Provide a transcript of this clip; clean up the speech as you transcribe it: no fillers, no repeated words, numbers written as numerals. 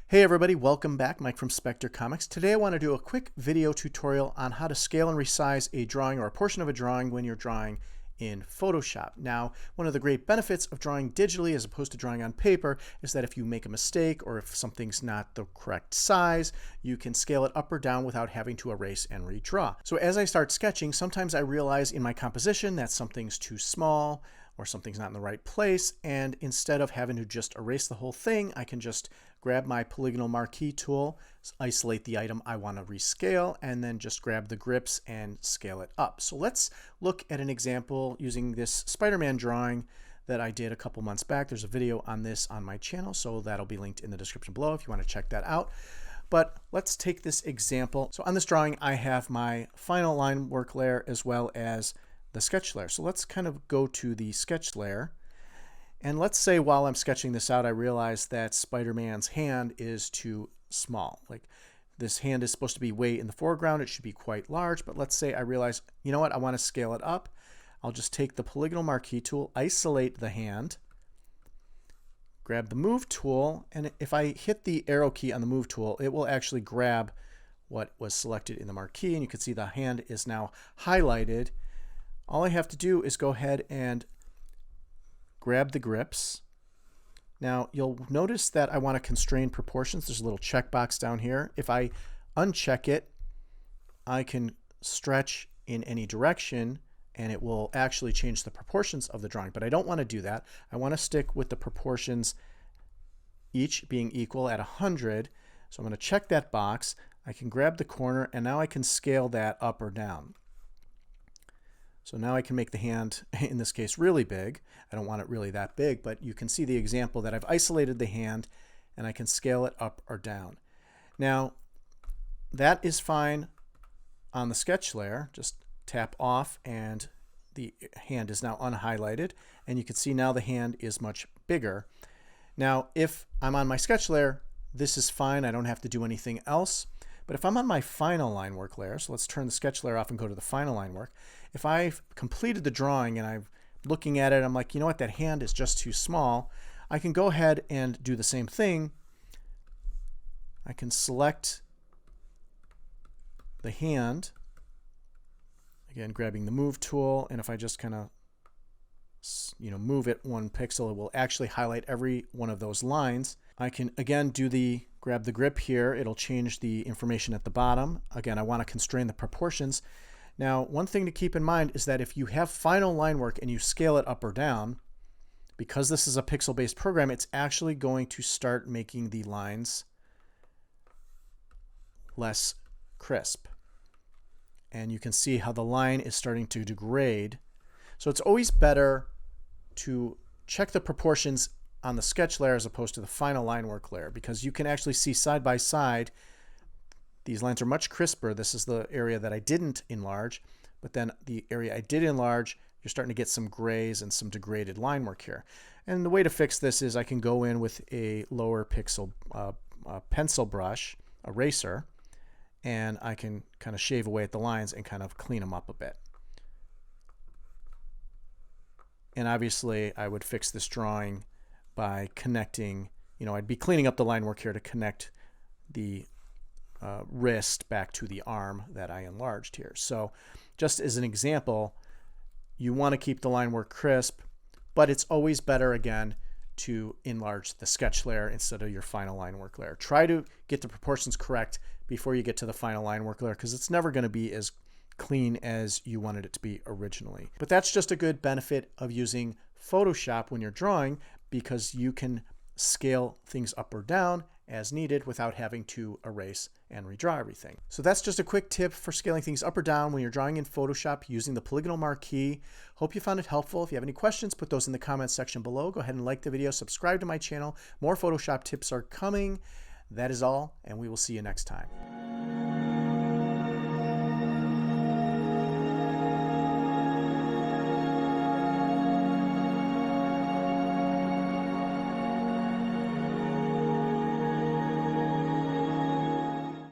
Hey everybody, welcome back. Mike from Spectre Comics. Today I want to do a quick video tutorial on how to scale and resize a drawing or a portion of a drawing when you're drawing in Photoshop. Now, one of the great benefits of drawing digitally as opposed to drawing on paper is that if you make a mistake or if something's not the correct size, you can scale it up or down without having to erase and redraw. So as I start sketching, sometimes I realize in my composition that something's too small or something's not in the right place, and instead of having to just erase the whole thing, I can just grab my polygonal marquee tool, isolate the item I want to rescale, and then just grab the grips and scale it up. So let's look at an example using this Spider-Man drawing that I did a couple months back. There's a video on this on my channel, so that'll be linked in the description below if you want to check that out. But let's take this example. So on this drawing, I have my final line work layer as well as the sketch layer. So let's kind of go to the sketch layer. And let's say while I'm sketching this out, I realize that Spider-Man's hand is too small. Like this hand is supposed to be way in the foreground. It should be quite large. But let's say I realize, you know what, I want to scale it up. I'll just take the polygonal marquee tool, isolate the hand, grab the move tool. And if I hit the arrow key on the move tool, it will actually grab what was selected in the marquee. And you can see the hand is now highlighted. All I have to do is go ahead and grab the grips. Now you'll notice that I want to constrain proportions. There's a little checkbox down here. If I uncheck it, I can stretch in any direction and it will actually change the proportions of the drawing. But I don't want to do that. I want to stick with the proportions each being equal at 100. So I'm going to check that box. I can grab the corner and now I can scale that up or down. So now I can make the hand, in this case, really big. I don't want it really that big, but you can see the example that I've isolated the hand and I can scale it up or down. Now, that is fine on the sketch layer. Just tap off and the hand is now unhighlighted. And you can see now the hand is much bigger. Now, if I'm on my sketch layer, this is fine. I don't have to do anything else. But if I'm on my final line work layer, so let's turn the sketch layer off and go to the final line work. If I've completed the drawing and I'm looking at it, I'm like, you know what, that hand is just too small. I can go ahead and do the same thing. I can select the hand, again, grabbing the move tool. And if I just kind of, move it 1 pixel, it will actually highlight every one of those lines. I can, again, grab the grip here. It'll change the information at the bottom. Again, I want to constrain the proportions. Now, one thing to keep in mind is that if you have final line work and you scale it up or down, because this is a pixel-based program, it's actually going to start making the lines less crisp. And you can see how the line is starting to degrade. So it's always better to check the proportions on the sketch layer as opposed to the final line work layer, because you can actually see side by side these lines are much crisper. This is the area that I didn't enlarge, but then the area I did enlarge, you're starting to get some grays and some degraded line work here. And the way to fix this is I can go in with a lower pixel pencil brush, eraser, and I can kind of shave away at the lines and kind of clean them up a bit. And obviously I would fix this drawing by connecting, I'd be cleaning up the line work here to connect the wrist back to the arm that I enlarged here. So just as an example, you want to keep the line work crisp, but it's always better, again, to enlarge the sketch layer instead of your final line work layer. Try to get the proportions correct before you get to the final line work layer, because it's never going to be as clean as you wanted it to be originally. But that's just a good benefit of using Photoshop when you're drawing, because you can scale things up or down as needed without having to erase and redraw everything. So that's just a quick tip for scaling things up or down when you're drawing in Photoshop using the polygonal marquee. Hope you found it helpful. If you have any questions, put those in the comments section below. Go ahead and like the video, subscribe to my channel. More Photoshop tips are coming. That is all, and we will see you next time.